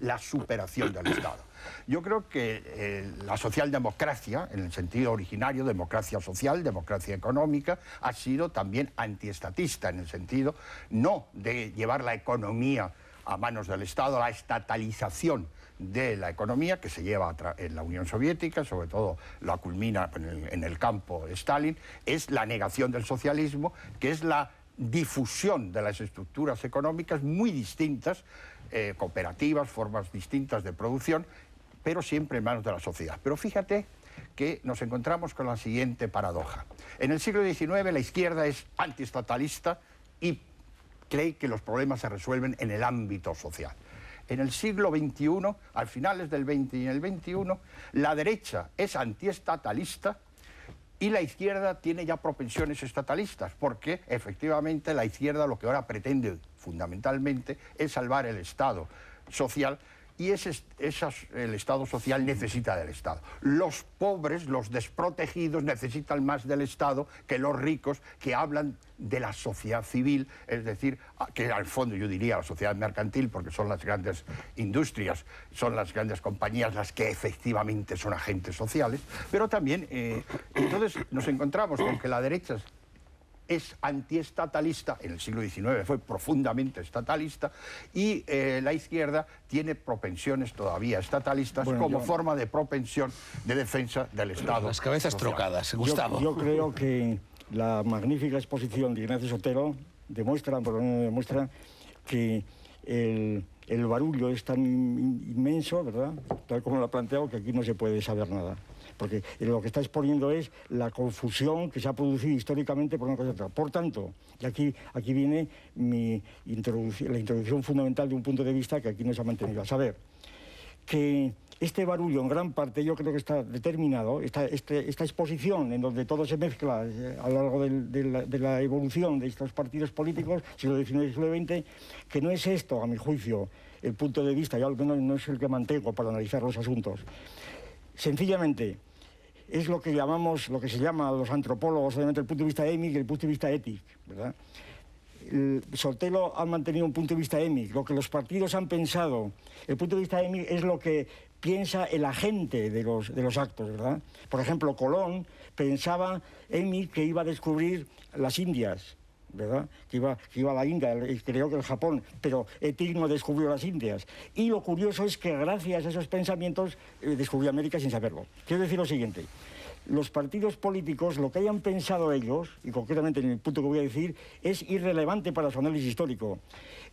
la superación del Estado. Yo creo que la socialdemocracia, en el sentido originario, democracia social, democracia económica, ha sido también antiestatista, en el sentido no de llevar la economía a manos del Estado, la estatalización de la economía que se lleva en la Unión Soviética, sobre todo la culmina en el campo Stalin, es la negación del socialismo, que es la difusión de las estructuras económicas muy distintas, cooperativas, formas distintas de producción, pero siempre en manos de la sociedad. Pero fíjate que nos encontramos con la siguiente paradoja. En el siglo XIX la izquierda es antiestatalista y cree que los problemas se resuelven en el ámbito social. En el siglo XXI, al finales del XX y en el XXI, la derecha es antiestatalista y la izquierda tiene ya propensiones estatalistas, porque efectivamente la izquierda lo que ahora pretende fundamentalmente es salvar el Estado social, y el Estado social necesita del Estado. Los pobres, los desprotegidos, necesitan más del Estado que los ricos, que hablan de la sociedad civil, es decir, que al fondo yo diría la sociedad mercantil, porque son las grandes industrias, son las grandes compañías las que efectivamente son agentes sociales, pero también, entonces nos encontramos con que la derecha es antiestatalista, en el siglo XIX fue profundamente estatalista, y la izquierda tiene propensiones todavía estatalistas como forma de propensión de defensa del Estado. Las cabezas social. Trocadas, Gustavo. Yo creo que la magnífica exposición de Ignacio Sotelo demuestra que el barullo es tan inmenso, ¿verdad?, tal como lo ha planteado, que aquí no se puede saber nada. Porque lo que está exponiendo es la confusión que se ha producido históricamente por una cosa y otra. Por tanto, y aquí viene la introducción fundamental de un punto de vista que aquí no se ha mantenido. A saber, que este barullo en gran parte yo creo que está determinado, esta exposición en donde todo se mezcla a lo largo de la evolución de estos partidos políticos, siglo XIX y siglo XX, que no es esto, a mi juicio, el punto de vista, yo al menos no es el que mantengo para analizar los asuntos. Sencillamente, es lo que se llama los antropólogos, obviamente, el punto de vista émic y el punto de vista ético, ¿verdad? Sotelo ha mantenido un punto de vista émic, lo que los partidos han pensado. El punto de vista émic es lo que piensa el agente de los actos, ¿verdad? Por ejemplo, Colón pensaba émic que iba a descubrir las Indias, ¿verdad?, que iba a la India, creo que el Japón, pero Etic no descubrió las Indias. Y lo curioso es que gracias a esos pensamientos descubrió América sin saberlo. Quiero decir lo siguiente: los partidos políticos, lo que hayan pensado ellos, y concretamente en el punto que voy a decir, es irrelevante para su análisis histórico.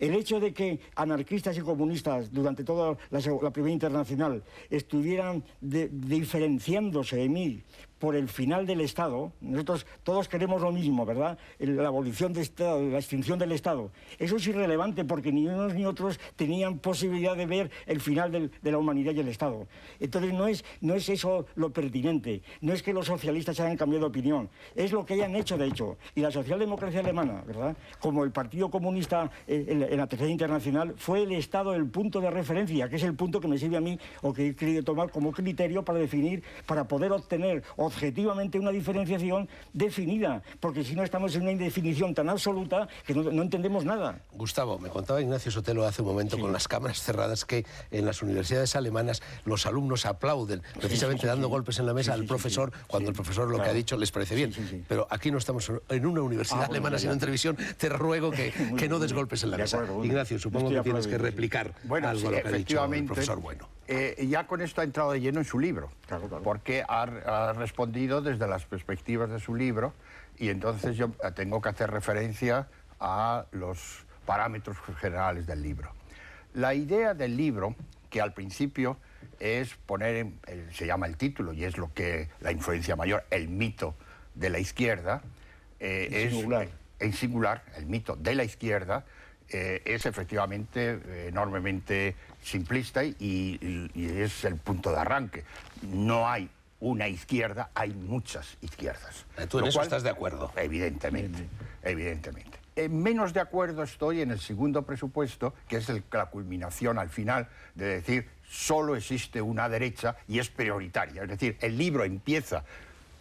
El hecho de que anarquistas y comunistas durante toda la Primera Internacional estuvieran diferenciándose en mí por el final del Estado, nosotros todos queremos lo mismo, ¿verdad?, la abolición del Estado, la extinción del Estado. Eso es irrelevante porque ni unos ni otros tenían posibilidad de ver el final de la humanidad y el Estado. Entonces no es eso lo pertinente, no es que los socialistas hayan cambiado de opinión, es lo que hayan hecho de hecho. Y la socialdemocracia alemana, ¿verdad?, como el Partido Comunista en la Tercera Internacional, fue el Estado el punto de referencia, que es el punto que me sirve a mí o que he querido tomar como criterio para definir, para poder obtener objetivamente una diferenciación definida, porque si no estamos en una indefinición tan absoluta que no entendemos nada. Gustavo, me contaba Ignacio Sotelo hace un momento, con las cámaras cerradas, que en las universidades alemanas los alumnos aplauden, precisamente dando golpes en la mesa al profesor, cuando el profesor lo que ha dicho les parece bien. Pero aquí no estamos en una universidad alemana, sino en televisión. Te ruego que no des golpes en la mesa. Ignacio, supongo que tienes que replicar algo a lo que ha dicho el profesor Bueno. Ya con esto ha entrado de lleno en su libro, porque ha respondido desde las perspectivas de su libro, y entonces yo tengo que hacer referencia a los parámetros generales del libro. La idea del libro, que al principio es poner, se llama el título, y es lo que la influencia mayor, el mito de la izquierda, en singular, el mito de la izquierda, es efectivamente enormemente simplista y es el punto de arranque. No hay una izquierda, hay muchas izquierdas. ¿Tú en eso estás de acuerdo? Evidentemente, evidentemente. Menos de acuerdo estoy en el segundo presupuesto, que es la culminación al final de decir solo existe una derecha y es prioritaria. Es decir, el libro empieza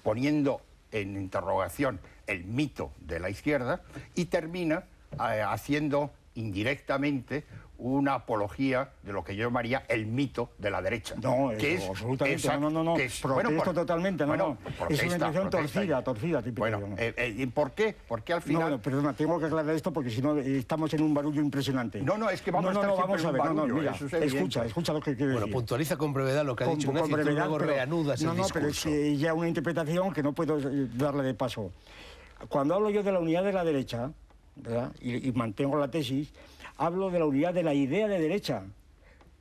poniendo en interrogación el mito de la izquierda y termina haciendo indirectamente una apología de lo que yo llamaría el mito de la derecha. No, que eso, es absolutamente. esa, No. Que es, protesto totalmente, bueno, Es protesta, una intención protesta. torcida. Bueno, ¿y por qué? Porque al final... No, perdona, tengo que aclarar esto porque si no estamos en un barullo impresionante. No, es que vamos a estar vamos a ver, barullo, mira, escucha lo que quiero decir. Bueno, puntualiza con brevedad lo que ha dicho Ignacio y tú luego reanudas el discurso. Pero es que ya una interpretación que no puedo darle de paso. Cuando hablo yo de la unidad de la derecha, ¿verdad? Y mantengo la tesis, hablo de la unidad de la idea de derecha,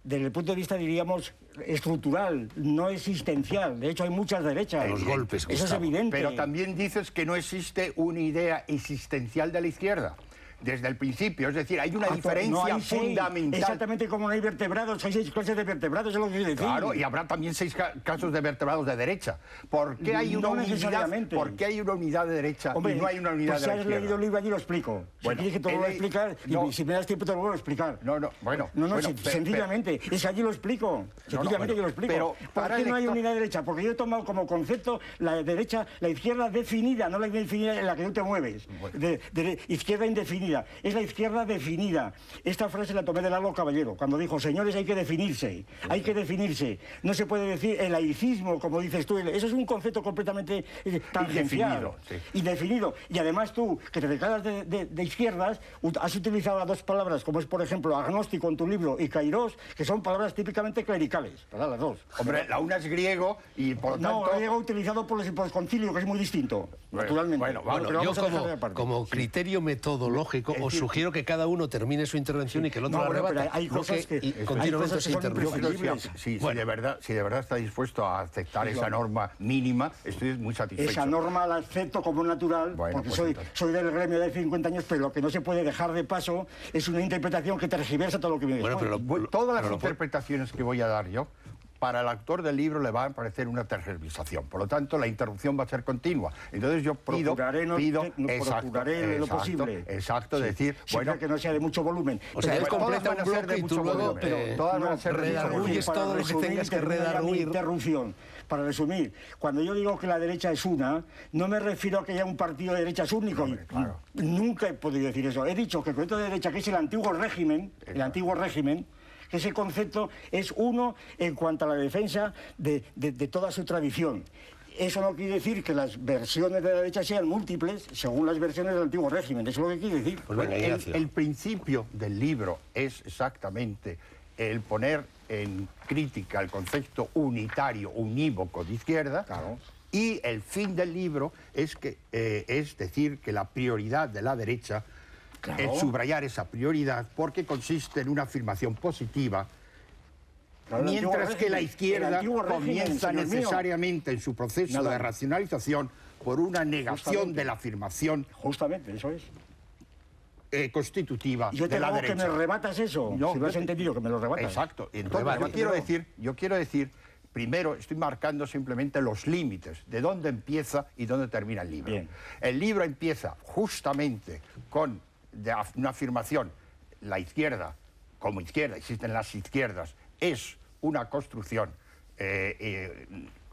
desde el punto de vista, diríamos, estructural, no existencial. De hecho, hay muchas derechas. Los golpes, eso es evidente. Pero también dices que no existe una idea existencial de la izquierda. Desde el principio, es decir, hay una diferencia fundamental. Exactamente como no hay vertebrados, hay 6 clases de vertebrados, es lo que quiero decir. Claro, y habrá también 6 casos de vertebrados de derecha. ¿Por qué hay una unidad? ¿Por qué hay una unidad de derecha y no hay una unidad de la izquierda? Si has leído el libro, allí lo explico. Bueno, si quieres que te lo voy a explicar, y si me das tiempo te lo voy a explicar. Sencillamente, es que allí lo explico. Sencillamente yo lo explico. ¿Por qué no hay unidad de derecha? Porque yo he tomado como concepto la derecha, la izquierda definida, no la definida en la que tú te mueves. De izquierda indefinida. Es la izquierda definida. Esta frase la tomé de Largo Caballero, cuando dijo, señores, hay que definirse, hay que definirse. No se puede decir el laicismo, como dices tú. Eso es un concepto completamente tangencial. Indefinido. Y además tú, que te declaras de izquierdas, has utilizado las 2 palabras, como es, por ejemplo, agnóstico en tu libro y kairós, que son palabras típicamente clericales, ¿verdad? Las 2. Hombre, la una es griego y por lo tanto... No, griego utilizado por el concilio, que es muy distinto, naturalmente. Bueno, yo como criterio metodológico os sugiero que cada uno termine su intervención y que el otro la rebata. Hay cosas que continuamente se interrumpe. Si de verdad está dispuesto a aceptar esa norma mínima, estoy muy satisfecho. Esa norma la acepto como natural, porque soy del gremio de 50 años, pero lo que no se puede dejar de paso es una interpretación que tergiversa todo lo que viene después. Todas las interpretaciones que voy a dar yo, para el autor del libro le va a parecer una tergiversación. Por lo tanto, la interrupción va a ser continua. Entonces yo procuraré lo posible. Exacto, decir... Bueno, que no sea de mucho volumen. O sea, él completa un bloque y tú luego redarguyes todo lo que tengas que redarguir. Interrupción. Para resumir, cuando yo digo que la derecha es una, no me refiero a que haya un partido de derechas único. Claro. Nunca he podido decir eso. He dicho que el concepto de derecha, que es el antiguo régimen, que ese concepto es uno en cuanto a la defensa de toda su tradición. Eso no quiere decir que las versiones de la derecha sean múltiples según las versiones del antiguo régimen. Eso es lo que quiere decir. El principio del libro es exactamente el poner en crítica el concepto unitario, unívoco de izquierda. Claro. Y el fin del libro es decir que la prioridad de la derecha, el subrayar esa prioridad, porque consiste en una afirmación positiva, mientras que la izquierda comienza necesariamente en su proceso de racionalización por una negación de la afirmación eso es. Constitutiva yo te de la hago derecha. Que me rebatas eso, si lo has entendido, que me lo rebatas. Exacto. Entonces, yo quiero decir, primero, estoy marcando simplemente los límites de dónde empieza y dónde termina el libro. Bien. El libro empieza justamente con una afirmación: la izquierda, como izquierda, existen las izquierdas, es una construcción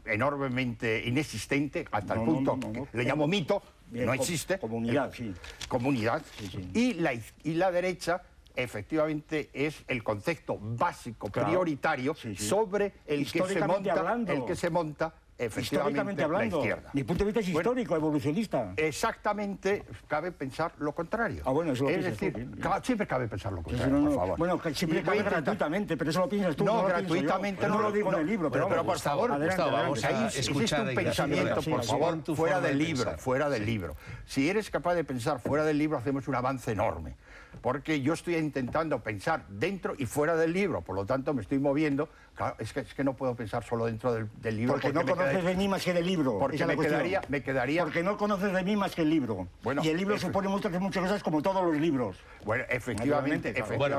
enormemente inexistente, hasta el punto que le llamo mito. Bien, no existe. Comunidad, sí. Comunidad. Sí. Y la derecha, efectivamente, es el concepto básico, prioritario, sobre el que se monta efectivamente la izquierda. Mi punto de vista es histórico, evolucionista. Exactamente, cabe pensar lo contrario. Eso lo es decir, siempre cabe pensar lo contrario, por favor. Bueno, siempre cabe gratuitamente, pero eso lo piensas tú. No, gratuitamente no lo digo en el libro. Pero por favor, vamos a escuchar un pensamiento, por favor, fuera del libro. Si eres capaz de pensar fuera del libro, hacemos un avance enorme. Porque yo estoy intentando pensar dentro y fuera del libro, por lo tanto me estoy moviendo. Claro, es que no puedo pensar solo dentro del libro. Porque no conoces de mí más que del libro. Porque me quedaría... Porque no conoces de mí más que el libro. Bueno, y el libro supone muchas cosas como todos los libros. Bueno, efectivamente. Bueno,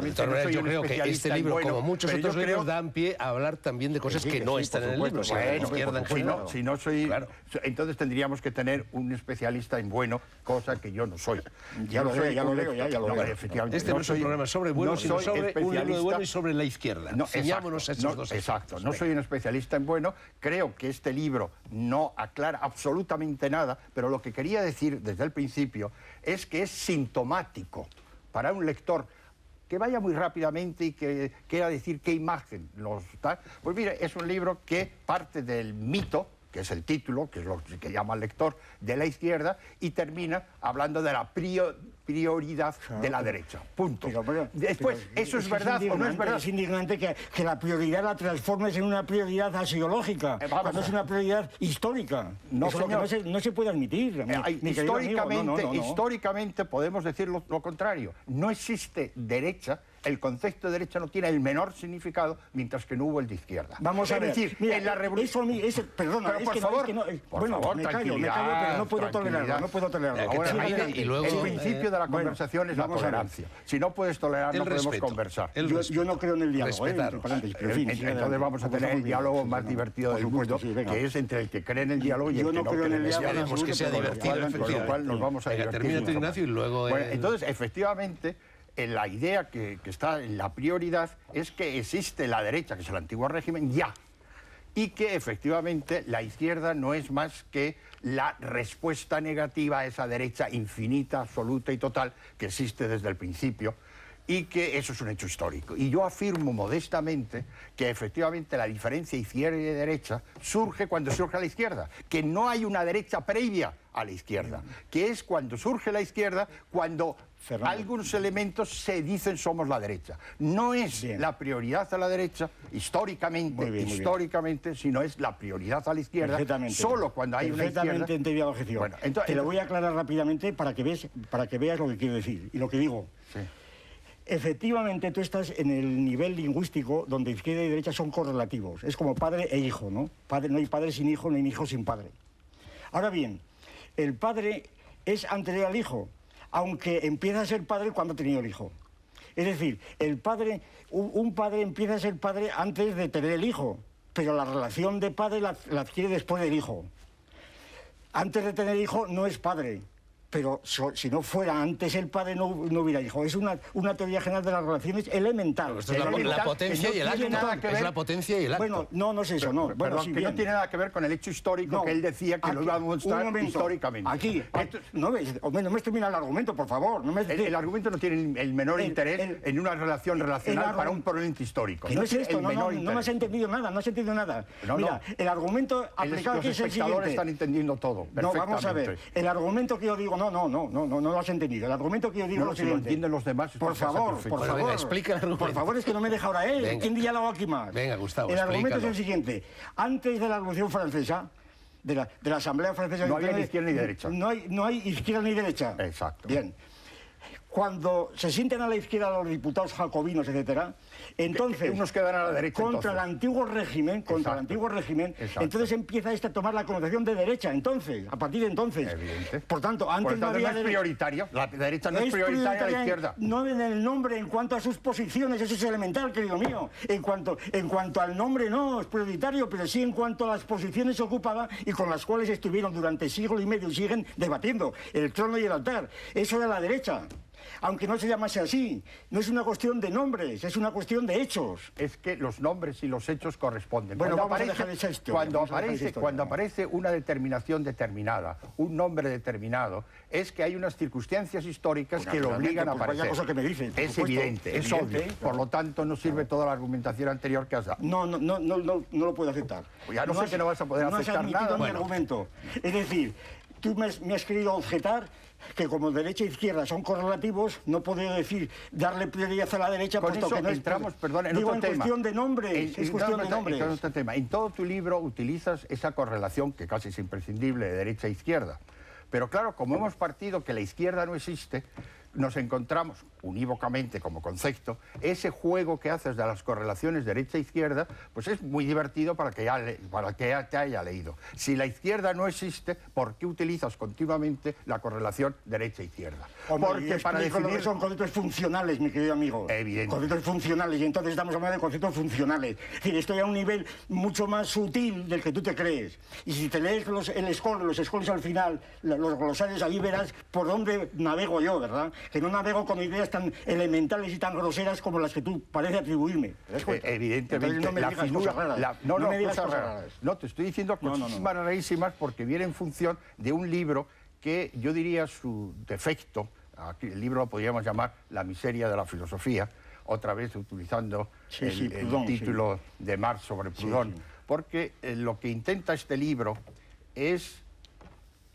yo creo que este libro, como muchos otros libros, dan pie a hablar también de cosas que no están en el libro. Si no soy... Claro. Entonces tendríamos que tener un especialista en bueno, cosa que yo no soy. Ya lo leo. Este no es un programa sobre bueno, sino sobre un libro de bueno y sobre la izquierda. Ciñámonos a estos dos. Exacto, no soy un especialista en bueno, creo que este libro no aclara absolutamente nada, pero lo que quería decir desde el principio es que es sintomático para un lector que vaya muy rápidamente y que quiera decir qué imagen nos da. Pues mire, es un libro que parte del mito, que es el título, que es lo que llama el lector, de la izquierda, y termina hablando de la prioridad de la derecha. Punto. Después, ¿eso es verdad o no es verdad? Es indignante que la prioridad la transformes en una prioridad axiológica, cuando es una prioridad histórica. No, eso señor. No se puede admitir. Históricamente podemos decir lo contrario. No existe derecha. El concepto de derecha no tiene el menor significado mientras que no hubo el de izquierda. Vamos a ver. Es decir, mira, en la revolución... Perdona, pero por favor, me callo, pero no puedo tolerarlo. No puedo tolerarlo. Ahora, y luego, el principio de la conversación es la tolerancia. Si no puedes tolerar, no podemos conversar. Yo no creo en el diálogo. Entonces vamos a tener el diálogo más divertido del mundo, que es entre el que cree en el diálogo y el que no cree en el diálogo. Esperemos que sea divertido, Con lo cual nos vamos a divertir. Termina tu, Ignacio, y luego... Entonces, efectivamente... La idea que está en la prioridad es que existe la derecha, que es el antiguo régimen, ya. Y que efectivamente la izquierda no es más que la respuesta negativa a esa derecha infinita, absoluta y total que existe desde el principio. Y que eso es un hecho histórico. Y yo afirmo modestamente que efectivamente la diferencia izquierda y derecha surge cuando surge la izquierda, que no hay una derecha previa a la izquierda, que es cuando surge la izquierda, cuando algunos elementos se dicen somos la derecha. No es la prioridad a la derecha, históricamente, sino es la prioridad a la izquierda, solo cuando hay una izquierda. Perfectamente entendido la objeción. Bueno, te lo voy a aclarar rápidamente para que veas lo que quiero decir y lo que digo. Sí. Efectivamente, tú estás en el nivel lingüístico donde izquierda y derecha son correlativos. Es como padre e hijo, ¿no? No hay padre sin hijo, no hay hijo sin padre. Ahora bien, el padre es anterior al hijo, aunque empieza a ser padre cuando ha tenido el hijo. Es decir, un padre empieza a ser padre antes de tener el hijo, pero la relación de padre la adquiere después del hijo. Antes de tener hijo no es padre. Pero si no fuera antes el padre, no hubiera hijo. Es una teoría general de las relaciones elemental. Esto es la potencia y el acto. Es la potencia y el acto. Bueno, no es eso, no. Bueno, que no tiene nada que ver con el hecho histórico que él decía que lo iba a mostrar históricamente. Aquí, no me termina el argumento, por favor. El argumento no tiene el menor interés en una relación relacional para un problema histórico. No es esto, no me has entendido nada, no has entendido nada. Mira, el argumento aplicado aquí es el siguiente. Los espectadores están entendiendo todo, no, vamos a ver. El argumento que yo digo, no lo has entendido. El argumento que yo digo es lo siguiente. No lo entienden los demás. Por favor. Venga, explica el argumento. Por favor, es que no me deja ahora él. ¿Quién diáloga aquí más? Venga, Gustavo, el argumento es el siguiente. Antes de la Revolución Francesa, de la Asamblea Francesa... No había ni izquierda ni derecha. No hay izquierda ni derecha. Exacto. Bien. Cuando se sienten a la izquierda los diputados jacobinos, etcétera, entonces unos quedan a la derecha contra el antiguo régimen, entonces empieza a tomar la connotación de derecha, entonces, a partir de entonces. Evidente. Por tanto, antes no había es prioritario, la derecha no es prioritaria a la izquierda. No en el nombre, en cuanto a sus posiciones, eso es elemental, querido mío. En cuanto al nombre no es prioritario, pero sí en cuanto a las posiciones ocupadas y con las cuales estuvieron durante siglo y medio y siguen debatiendo, el trono y el altar. Eso era la derecha. Aunque no se llamase así, no es una cuestión de nombres, es una cuestión de hechos. Es que los nombres y los hechos corresponden. Bueno, cuando aparece una determinación determinada, un nombre determinado, es que hay unas circunstancias históricas que lo obligan a aparecer. Cosa que me dices, es evidente, es obvio. Por lo tanto, no sirve toda la argumentación anterior que has dado. No lo puedo aceptar. Pues ya no sé que no vas a poder aceptar nada. No has admitido mi argumento. Es decir, tú me has querido objetar que como derecha e izquierda son correlativos, no puedo decir darle prioridad a la derecha, puesto que no entramos, perdón, en otro tema. Cuestión de nombres, es cuestión de nombres. En otro tema. En todo tu libro utilizas esa correlación que casi es imprescindible de derecha e izquierda. Pero claro, como hemos partido que la izquierda no existe, nos encontramos unívocamente como concepto, ese juego que haces de las correlaciones derecha-izquierda, pues es muy divertido para que te haya leído. Si la izquierda no existe, ¿por qué utilizas continuamente la correlación derecha-izquierda? Porque para definir son conceptos funcionales, mi querido amigo. Evidente. Conceptos funcionales, y entonces estamos hablando de conceptos funcionales. Es decir, estoy a un nivel mucho más sutil del que tú te crees. Y si te lees los escoles al final, los glosarios, ahí verás por dónde navego yo, ¿verdad? Que no navego con ideas tan elementales y tan groseras como las que tú pareces atribuirme. Evidentemente, no me digas cosas raras. No me digas cosas raras. No, te estoy diciendo cosas rarísimas porque viene en función de un libro que yo diría su defecto Aquí el libro lo podríamos llamar La miseria de la filosofía, otra vez utilizando el título de Marx sobre Proudhon, porque lo que intenta este libro es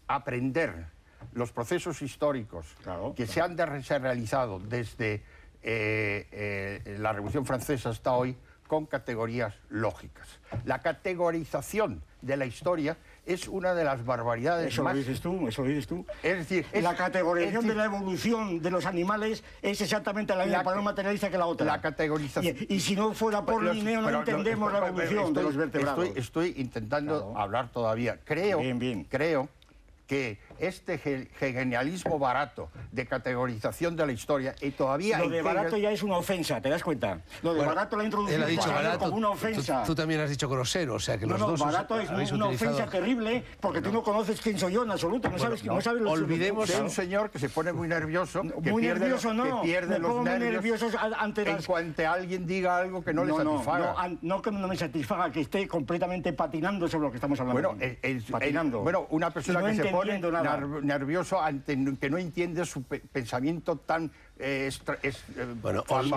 aprender los procesos históricos que se han realizado desde la Revolución Francesa hasta hoy con categorías lógicas. La categorización de la historia es una de las barbaridades eso más... Eso lo dices tú. Es decir... La categorización de la evolución de los animales es exactamente la misma para un materialista que la otra. La categorización... Y si no fuera por Linneo no entendemos la evolución de los vertebrados. Estoy intentando hablar todavía. Creo que este genialismo barato de categorización de la historia y todavía... Lo de barato ya es una ofensa, ¿te das cuenta? Lo de barato la ha introducido él ha dicho barato, como una ofensa. Tú también has dicho grosero, o sea que los dos... barato es una ofensa terrible porque tú no conoces quién soy yo en absoluto, no sabes lo que olvidemos de un señor que se pone muy nervioso, que pierde los nervios en cuanto alguien diga algo que no le satisfaga. No que no me satisfaga, que esté completamente patinando sobre lo que estamos hablando. Patinando. Bueno, una persona que se pone nervioso ante que no entiende su pensamiento tan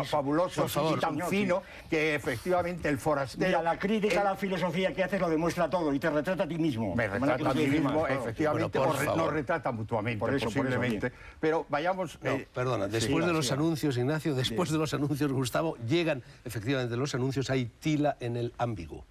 fabuloso y tan fino que efectivamente el forastero... Mira, la crítica a la filosofía que haces lo demuestra todo y te retrata a ti mismo. Me retrata a mí mismo, efectivamente, nos retrata mutuamente, posiblemente. Pero vayamos... Perdona, después de los anuncios, Ignacio, después de los anuncios, Gustavo, llegan efectivamente los anuncios, hay tila en el ámbigo.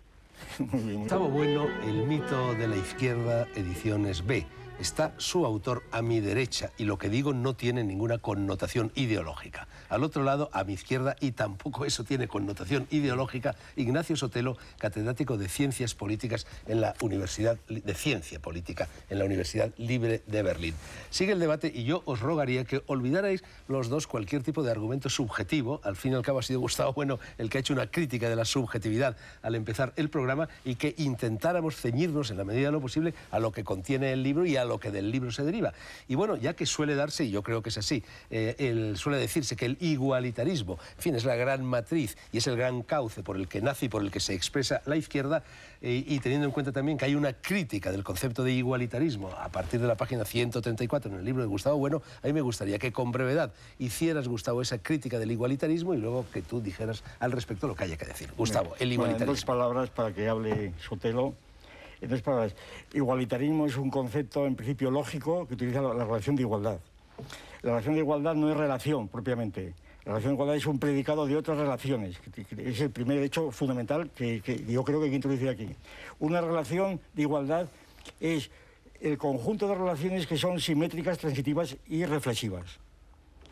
Gustavo Bueno, El mito de la izquierda, ediciones B. Está su autor a mi derecha y lo que digo no tiene ninguna connotación ideológica. Al otro lado, a mi izquierda, y tampoco eso tiene connotación ideológica, Ignacio Sotelo, catedrático de Ciencias Políticas en la Universidad de Ciencia Política en la Universidad Libre de Berlín. Sigue el debate y yo os rogaría que olvidarais los dos cualquier tipo de argumento subjetivo. Al fin y al cabo ha sido Gustavo Bueno el que ha hecho una crítica de la subjetividad al empezar el programa y que intentáramos ceñirnos en la medida de lo posible a lo que contiene el libro y a lo que del libro se deriva. Y bueno, ya que suele darse, y yo creo que es así, suele decirse que el igualitarismo, en fin, es la gran matriz y es el gran cauce por el que nace y por el que se expresa la izquierda, y teniendo en cuenta también que hay una crítica del concepto de igualitarismo a partir de la página 134 en el libro de Gustavo Bueno, a mí me gustaría que con brevedad hicieras, Gustavo, esa crítica del igualitarismo y luego que tú dijeras al respecto lo que haya que decir. Gustavo, el igualitarismo. En dos palabras para que hable Sotelo. En dos palabras, igualitarismo es un concepto en principio lógico que utiliza la relación de igualdad. La relación de igualdad no es relación propiamente. La relación de igualdad es un predicado de otras relaciones. Es el primer hecho fundamental que yo creo que hay que introducir aquí. Una relación de igualdad es el conjunto de relaciones que son simétricas, transitivas y reflexivas.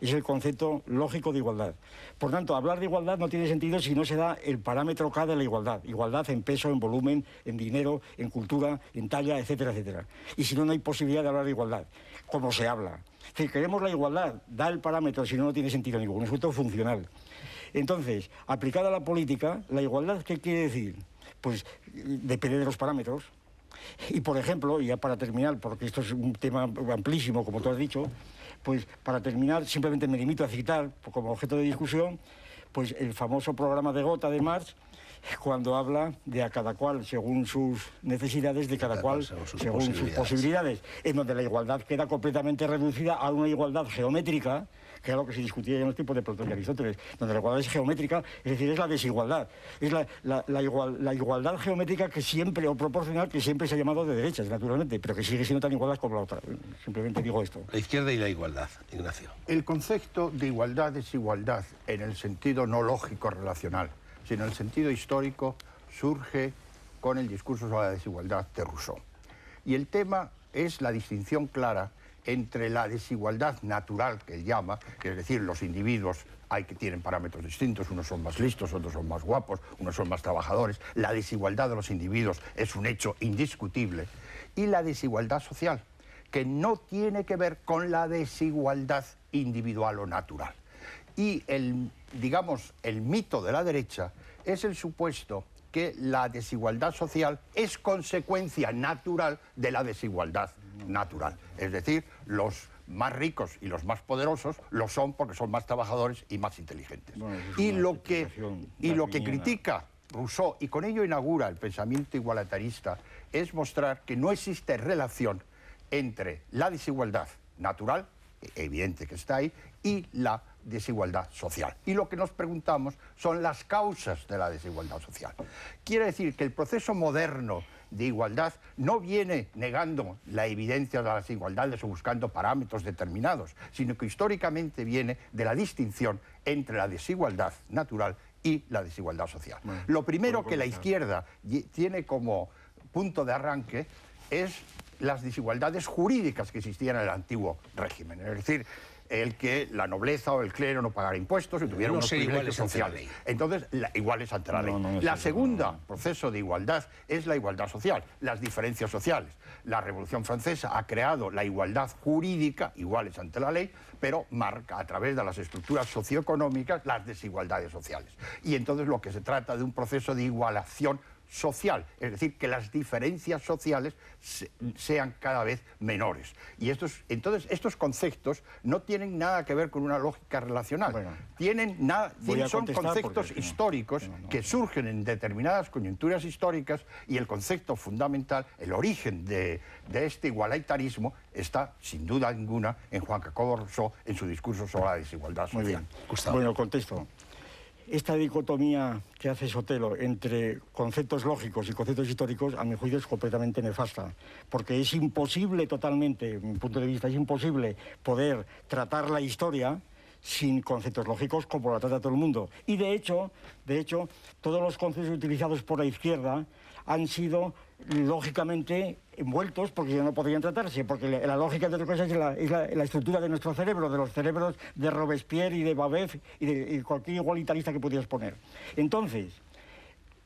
Es el concepto lógico de igualdad. Por tanto, hablar de igualdad no tiene sentido si no se da el parámetro K de la igualdad. Igualdad en peso, en volumen, en dinero, en cultura, en talla, etcétera, etcétera. Y si no, no hay posibilidad de hablar de igualdad, como se habla. Si queremos la igualdad, da el parámetro, si no, no tiene sentido ninguno. Es un concepto funcional. Entonces, aplicada a la política, ¿la igualdad qué quiere decir? Pues depende de los parámetros. Y, por ejemplo, y ya para terminar, porque esto es un tema amplísimo, como tú has dicho, pues para terminar simplemente me limito a citar, como objeto de discusión, pues el famoso programa de Gotha de Marx, cuando habla de a cada cual según sus necesidades, de cada cual según sus posibilidades, en donde la igualdad queda completamente reducida a una igualdad geométrica, que es lo que se discutía en los tiempos de Platón y Aristóteles, donde la igualdad es geométrica, es decir, es la desigualdad. Es la igualdad geométrica que siempre, o proporcional, que siempre se ha llamado de derechas, naturalmente, pero que sigue siendo tan igualdad como la otra. Simplemente digo esto. La izquierda y la igualdad, Ignacio. El concepto de igualdad-desigualdad, en el sentido no lógico relacional, sino en el sentido histórico, surge con el discurso sobre la desigualdad de Rousseau. Y el tema es la distinción clara entre la desigualdad natural, que él llama, que es decir, los individuos que tienen parámetros distintos, unos son más listos, otros son más guapos, unos son más trabajadores. La desigualdad de los individuos es un hecho indiscutible. Y la desigualdad social, que no tiene que ver con la desigualdad individual o natural. Y digamos, el mito de la derecha es el supuesto que la desigualdad social es consecuencia natural de la desigualdad natural. Es decir, los más ricos y los más poderosos lo son porque son más trabajadores y más inteligentes. Bueno, y lo que critica Rousseau, y con ello inaugura el pensamiento igualitarista, es mostrar que no existe relación entre la desigualdad natural evidente que está ahí, y la desigualdad social. Y lo que nos preguntamos son las causas de la desigualdad social. Quiere decir que el proceso moderno de igualdad no viene negando la evidencia de las desigualdades o buscando parámetros determinados, sino que históricamente viene de la distinción entre la desigualdad natural y la desigualdad social. Bueno, lo primero que la izquierda tiene como punto de arranque es las desigualdades jurídicas que existían en el antiguo régimen. Es decir, el que la nobleza o el clero no pagara impuestos y tuviera unos privilegios sociales. Entonces, iguales ante la ley. La segunda proceso de igualdad es la igualdad social, las diferencias sociales. La Revolución Francesa ha creado la igualdad jurídica, iguales ante la ley, pero marca a través de las estructuras socioeconómicas las desigualdades sociales. Y entonces lo que se trata de un proceso de igualación social, es decir, que las diferencias sociales sean cada vez menores. Y entonces estos conceptos no tienen nada que ver con una lógica relacional. Bueno, son conceptos históricos que surgen en determinadas coyunturas históricas, y el concepto fundamental, el origen de este igualitarismo está, sin duda ninguna, en Juan Jacobo Rousseau, en su discurso sobre la desigualdad social. Muy bien. Bueno, contesto. Esta dicotomía que hace Sotelo entre conceptos lógicos y conceptos históricos, a mi juicio, es completamente nefasta, porque es imposible totalmente, desde mi punto de vista, es imposible poder tratar la historia sin conceptos lógicos como la trata todo el mundo. Y de hecho, todos los conceptos utilizados por la izquierda han sido lógicamente envueltos porque ya no podrían tratarse, porque la lógica de otra cosa es la estructura de nuestro cerebro, de los cerebros de Robespierre y de Babeuf y de cualquier igualitarista que pudieras poner. Entonces,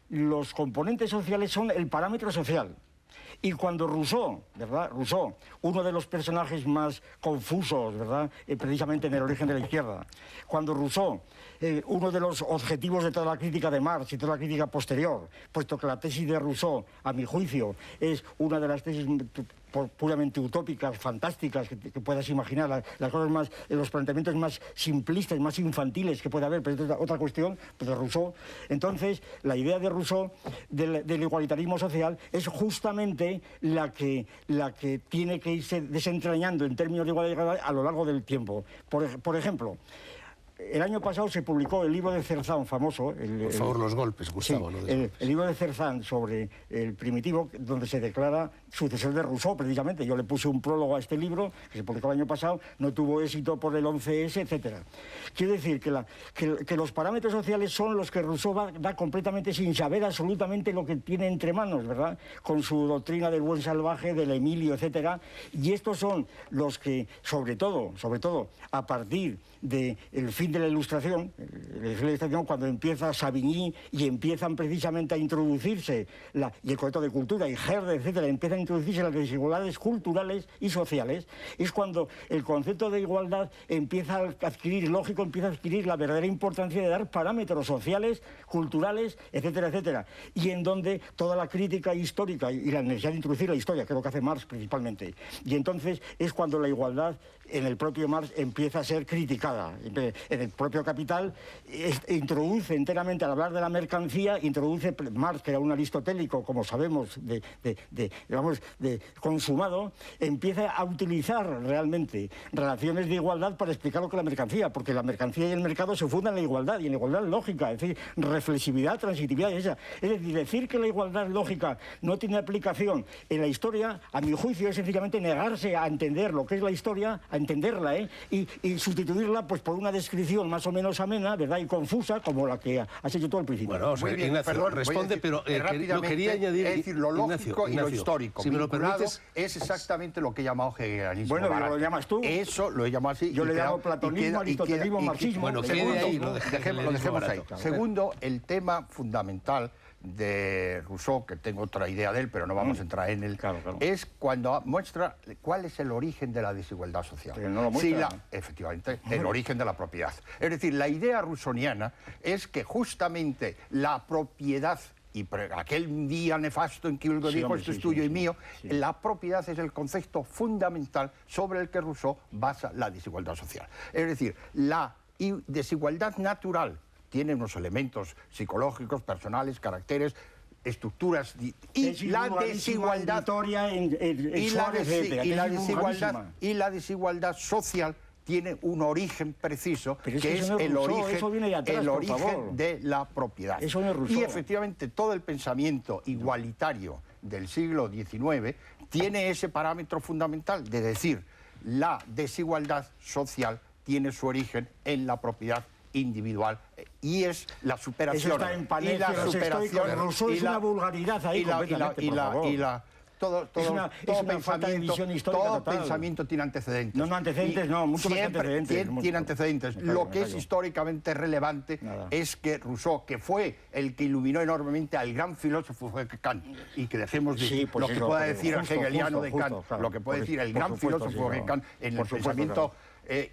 los componentes sociales son el parámetro social. Y cuando Rousseau, ¿verdad? Rousseau, uno de los personajes más confusos, ¿verdad? Precisamente en el origen de la izquierda, cuando Rousseau, uno de los objetivos de toda la crítica de Marx y toda la crítica posterior, puesto que la tesis de Rousseau, a mi juicio, es una de las tesis puramente utópicas, fantásticas, que puedas imaginar, las cosas más, los planteamientos más simplistas, más infantiles que puede haber, pero es otra cuestión, pues de Rousseau. Entonces, la idea de Rousseau del igualitarismo social es justamente la que tiene que irse desentrañando en términos de igualdad a lo largo del tiempo. Por ejemplo, el año pasado se publicó el libro de Cerzán, famoso. Por favor, los golpes, Gustavo. Sí, el libro de Cerzán sobre el primitivo, donde se declara sucesor de Rousseau, precisamente. Yo le puse un prólogo a este libro, que se publicó el año pasado, no tuvo éxito por el 11S, etc. Quiero decir que los parámetros sociales son los que Rousseau da completamente sin saber absolutamente lo que tiene entre manos, ¿verdad? Con su doctrina del buen salvaje, del Emilio, etc. Y estos son los que, sobre todo, a partir del fin de la Ilustración, cuando empieza Savigny y empiezan precisamente a introducirse, y el concepto de cultura y Herder, etcétera, empiezan a introducirse las desigualdades culturales y sociales, es cuando el concepto de igualdad empieza a adquirir la verdadera importancia de dar parámetros sociales, culturales, etcétera, etcétera, y en donde toda la crítica histórica y la necesidad de introducir la historia, que es lo que hace Marx principalmente, y entonces es cuando la igualdad en el propio Marx empieza a ser criticada. En el propio Capital introduce enteramente, al hablar de la mercancía, introduce Marx, que era un aristotélico, como sabemos, de consumado, empieza a utilizar realmente relaciones de igualdad para explicar lo que es la mercancía, porque la mercancía y el mercado se fundan en la igualdad, y en la igualdad lógica, es decir, reflexividad, transitividad, es decir que la igualdad lógica no tiene aplicación en la historia, a mi juicio, es sencillamente negarse a entender lo que es la historia, a entenderla, y sustituirla pues por una descripción más o menos amena, ¿verdad?, y confusa, como la que has hecho tú al principio. Bueno, Ignacio, responde, pero lo quería añadir... Es decir, lo lógico y lo histórico. Si me lo permites... Es exactamente lo que he llamado hegelianismo. Bueno, pero lo llamas tú. Eso lo he llamado así. Yo le llamo platonismo, aristotelismo, marxismo. Bueno, quede ahí, lo dejemos ahí. Segundo, el tema fundamental de Rousseau, que tengo otra idea de él, pero no vamos a entrar en él, es cuando muestra cuál es el origen de la desigualdad social. Pero no lo muestra. Efectivamente, el origen de la propiedad. Es decir, la idea rousseauiana es que justamente la propiedad, y aquel día nefasto en que Hugo dijo esto es tuyo y mío, la propiedad es el concepto fundamental sobre el que Rousseau basa la desigualdad social. Es decir, la desigualdad natural tiene unos elementos psicológicos, personales, caracteres, estructuras, y la desigualdad social tiene un origen preciso, Pero que es no el Rousseau, origen, eso viene de atrás, por favor. de la propiedad. Eso no es Rousseau. Y efectivamente todo el pensamiento igualitario del siglo XIX tiene ese parámetro fundamental de decir la desigualdad social tiene su origen en la propiedad individual y es la superación. Eso está en Palencia, los estoicos. Rousseau es una vulgaridad ahí completamente, por favor. Todo falta de visión histórica todo total. pensamiento tiene antecedentes. No, antecedentes no, mucho más que antecedentes. Tiene antecedentes. Lo que es históricamente relevante es que Rousseau, que fue el que iluminó enormemente al gran filósofo fue Kant, y que dejemos de lo que pueda decir el hegeliano de Kant, lo que puede decir el gran filósofo de Kant en el pensamiento.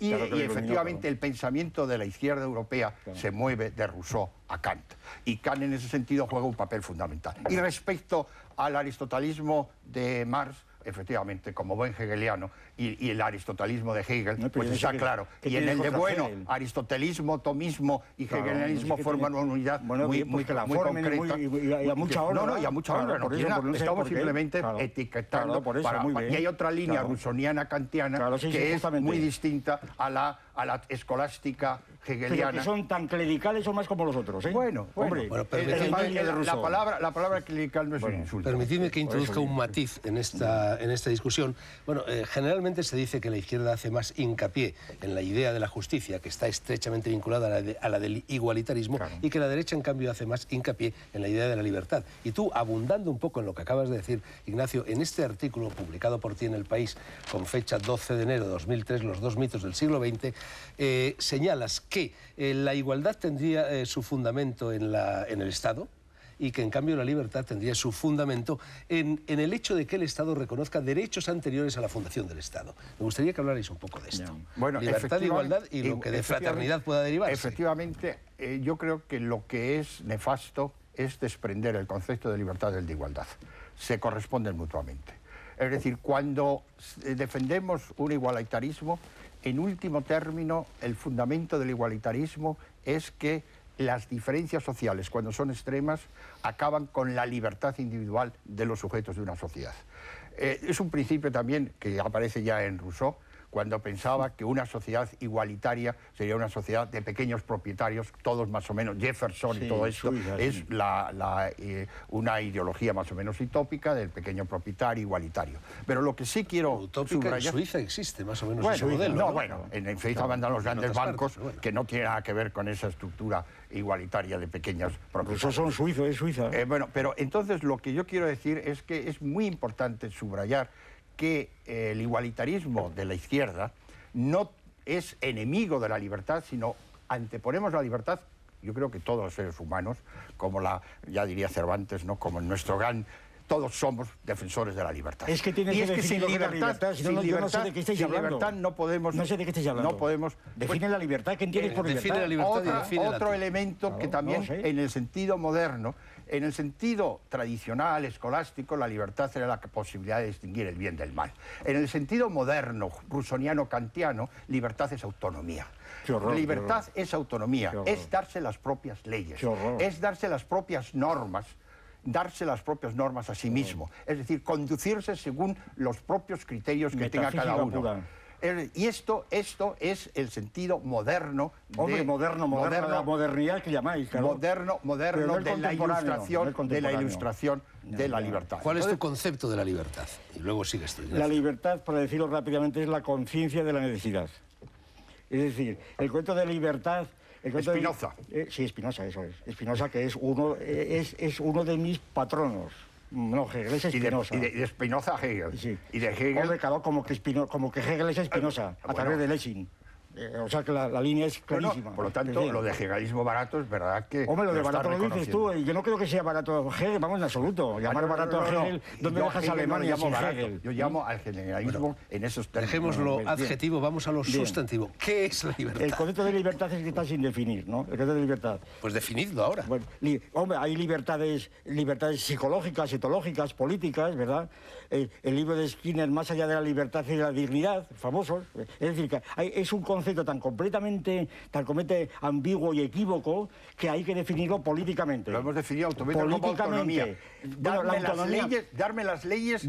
Y efectivamente el pensamiento de la izquierda europea se mueve de Rousseau a Kant. Y Kant en ese sentido juega un papel fundamental. Y respecto al aristotelismo de Marx, efectivamente, como buen hegeliano, y el aristotelismo de Hegel, pues está claro. Y en el de bueno, aristotelismo, tomismo y hegelianismo forman una unidad muy concreta. Y a mucha honra. No, y a mucha honra. Estamos simplemente etiquetando. Y hay otra línea rusoniana, kantiana, que es muy distinta a la escolástica hegeliana. Pero que son tan clericales o más como los otros, ¿eh? Bueno, la palabra clerical no es un insulto. Permitidme que introduzca un matiz en esta discusión. Bueno, generalmente se dice que la izquierda hace más hincapié en la idea de la justicia, que está estrechamente vinculada a la del igualitarismo, y que la derecha, en cambio, hace más hincapié en la idea de la libertad. Y tú, abundando un poco en lo que acabas de decir, Ignacio, en este artículo publicado por ti en El País, con fecha 12 de enero de 2003, Los dos mitos del siglo XX, señalas que la igualdad tendría su fundamento en el Estado, y que en cambio la libertad tendría su fundamento en el hecho de que el Estado reconozca derechos anteriores a la fundación del Estado. Me gustaría que hablarais un poco de esto. Bueno, libertad, igualdad y lo que de fraternidad pueda derivarse. Efectivamente, yo creo que lo que es nefasto es desprender el concepto de libertad del de igualdad. Se corresponden mutuamente. Es decir, cuando defendemos un igualitarismo, en último término, el fundamento del igualitarismo es que las diferencias sociales, cuando son extremas, acaban con la libertad individual de los sujetos de una sociedad. Es un principio también que aparece ya en Rousseau, cuando pensaba que una sociedad igualitaria sería una sociedad de pequeños propietarios, todos más o menos, Jefferson y todo esto, es una ideología más o menos utópica del pequeño propietario igualitario. Pero lo que sí quiero subrayar... En Suiza existe más o menos ese modelo. No, bueno, en Suiza mandan los grandes bancos, que no tiene nada que ver con esa estructura igualitaria de pequeños propietarios. Esos son suizos, es Suiza. Bueno, pero entonces lo que yo quiero decir es que es muy importante subrayar que el igualitarismo de la izquierda no es enemigo de la libertad, sino anteponemos la libertad, yo creo que todos los seres humanos, como ya diría Cervantes, ¿no? Como en nuestro gran... Todos somos defensores de la libertad. Es que tienes que decir lo que es la libertad, si no, yo no sé de qué estáis hablando. Sin libertad no podemos... No sé de qué estáis hablando. No podemos... Define la libertad, ¿qué entiendes por libertad? Define la libertad y define otro elemento que también, en el sentido moderno, en el sentido tradicional, escolástico, la libertad era la posibilidad de distinguir el bien del mal. En el sentido moderno, rusoniano, kantiano, libertad es autonomía. Libertad es autonomía, es darse las propias leyes, es darse las propias normas, a sí mismo. Es decir, conducirse según los propios criterios que tenga cada uno. Y esto es el sentido moderno. Hombre, la modernidad que llamáis, claro. Moderno de la ilustración de la libertad. ¿Cuál es tu concepto de la libertad? Y luego sigues tú. La libertad, para decirlo rápidamente, es la conciencia de la necesidad. Es decir, el cuento de libertad... Spinoza. Sí, Spinoza, eso es. Spinoza, que es uno de mis patronos. No, Hegel es Spinoza. Y de Spinoza a Hegel. Sí. Y de Hegel... Hombre, claro, como que Hegel es Spinoza, a través de Lessing. O sea que la línea es clarísima. Por lo tanto, lo de hegelismo barato es verdad que... Hombre, lo de barato lo dices tú, y yo no creo que sea barato Hegel, vamos, en absoluto. Llamar barato a Hegel, ¿dónde dejas a Alemania sin Hegel? Yo llamo al generalismo en esos términos. Dejémoslo adjetivo, vamos a lo sustantivo. ¿Qué es la libertad? El concepto de libertad es que está sin definir, ¿no? El concepto de libertad. Pues definidlo ahora. Bueno, hombre, hay libertades psicológicas, etológicas, políticas, ¿verdad? El libro de Skinner, Más allá de la libertad y de la dignidad, famosos. Es decir, que es un concepto concepto tan completamente ambiguo y equívoco que hay que definirlo políticamente. Lo hemos definido como autonomía. Darme las leyes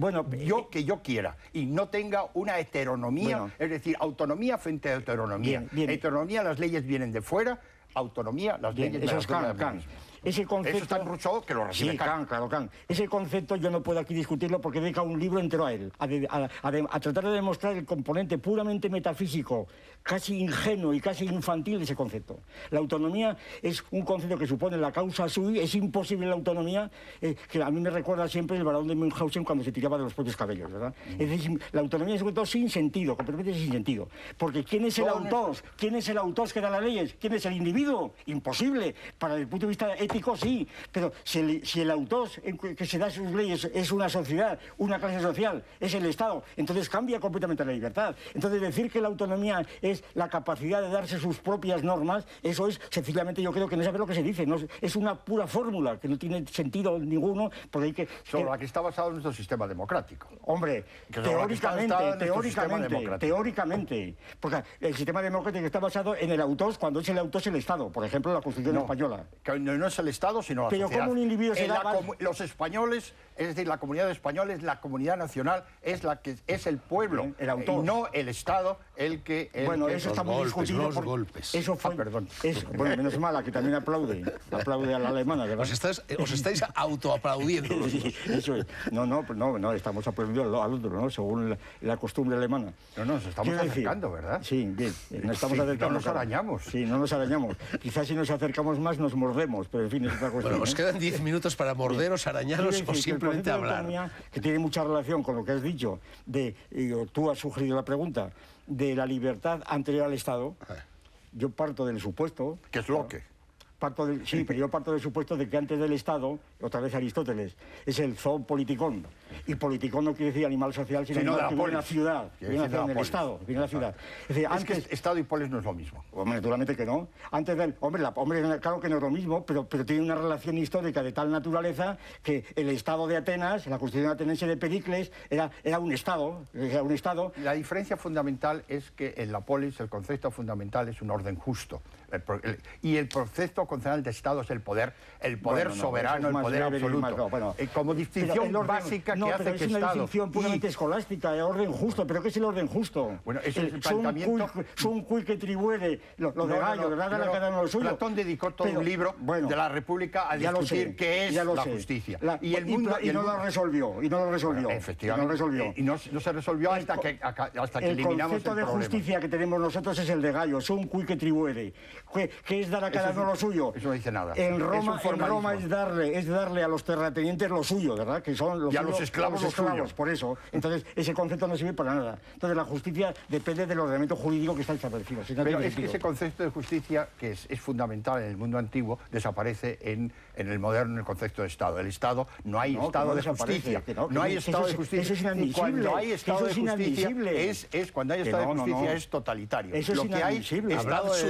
que yo quiera y no tenga una heteronomía, es decir, autonomía frente a heteronomía. Heteronomía, las leyes vienen de fuera, autonomía, las leyes eso es Kant. Ese concepto... Eso está en Rousseau, que lo recibe Kant. Claro, Kant. Ese concepto yo no puedo aquí discutirlo porque dedica un libro entero a él, a tratar de demostrar el componente puramente metafísico, casi ingenuo y casi infantil de ese concepto. La autonomía es un concepto que supone la causa sui, es imposible la autonomía, que a mí me recuerda siempre el barón de Münchhausen cuando se tiraba de los propios cabellos, ¿verdad? Es decir, la autonomía es un concepto sin sentido, completamente sin sentido. Porque ¿quién es el autor? ¿Quién es el autor que da las leyes? ¿Quién es el individuo? Imposible. Para el punto de vista ético, sí, pero si el autor que se da sus leyes es una sociedad, una clase social, es el Estado, entonces cambia completamente la libertad. Entonces decir que la autonomía es la capacidad de darse sus propias normas, eso es sencillamente, yo creo que no sabe lo que se dice, no, es una pura fórmula que no tiene sentido ninguno, porque hay que... Sobre la que está basado nuestro sistema democrático. Hombre, teóricamente, porque el sistema democrático está basado en el autor, cuando es el autor es el Estado, por ejemplo, la Constitución española. Que no es el Estado, sino la sociedad. Pero ¿cómo un individuo se da... Los españoles, es decir, la comunidad española es la comunidad nacional, es el pueblo, el autor. Y no el Estado, Bueno, eso está muy discutido. Los golpes. Eso fue... perdón. Bueno, menos mal, que también aplaude a la alemana, ¿verdad? Os estáis autoaplaudiendo. Eso es. No, estamos aplaudiendo al otro, ¿no? Según la costumbre alemana. No, nos estamos acercando, ¿verdad? Sí, bien. Nos estamos acercando. No nos arañamos. Sí, no nos arañamos. Quizás si nos acercamos más nos mordemos, pero en fin, es otra cuestión. Bueno, os quedan 10 minutos para morderos, arañaros o simplemente hablar. Que tiene mucha relación con lo que has dicho, tú has sugerido la pregunta, de la libertad anterior al Estado. Yo parto del supuesto... ¿Qué es lo que? Sí, pero yo parto del supuesto de que antes del Estado, otra vez Aristóteles, es el zoon politikon. Y politikon no quiere decir animal social, sino animal que vive en la ciudad, viene en el Estado, viene en la ciudad. Es decir, antes... que Estado y polis no es lo mismo. Hombre, naturalmente que no. Antes del... Hombre, claro que no es lo mismo, pero tiene una relación histórica de tal naturaleza que el Estado de Atenas, la Constitución ateniense de Pericles, era un Estado. La diferencia fundamental es que en la polis el concepto fundamental es un orden justo. Y el concepto conceptual de Estado es el poder soberano, el poder absoluto. Como distinción básica que hace que Estado... es una distinción puramente escolástica, el orden justo. ¿Pero qué es el orden justo? Bueno, ese es el planteamiento... Son cui que tribuere, lo de Gallo, ¿verdad? Cada uno lo suyo. Platón dedicó todo un libro de la República a discutir qué es la justicia. Y no lo resolvió. Efectivamente. Y no se resolvió hasta que eliminamos el concepto de justicia que tenemos nosotros es el de Gallo, son cui que tribuere. ¿Qué es dar a cada uno lo suyo? Eso no dice nada. En Roma es darle a los terratenientes lo suyo, ¿verdad? Que son los y a los esclavos lo suyo. Por eso. Entonces, ese concepto no sirve para nada. Entonces, la justicia depende del ordenamiento jurídico que está establecido. Pero es que ese concepto de justicia, que es fundamental en el mundo antiguo, desaparece en el moderno, en el concepto de Estado. El Estado, no hay Estado de justicia. No hay Estado de justicia. Eso es inadmisible. Cuando hay Estado de justicia, cuando hay Estado de justicia es totalitario. Lo que hay es Estado de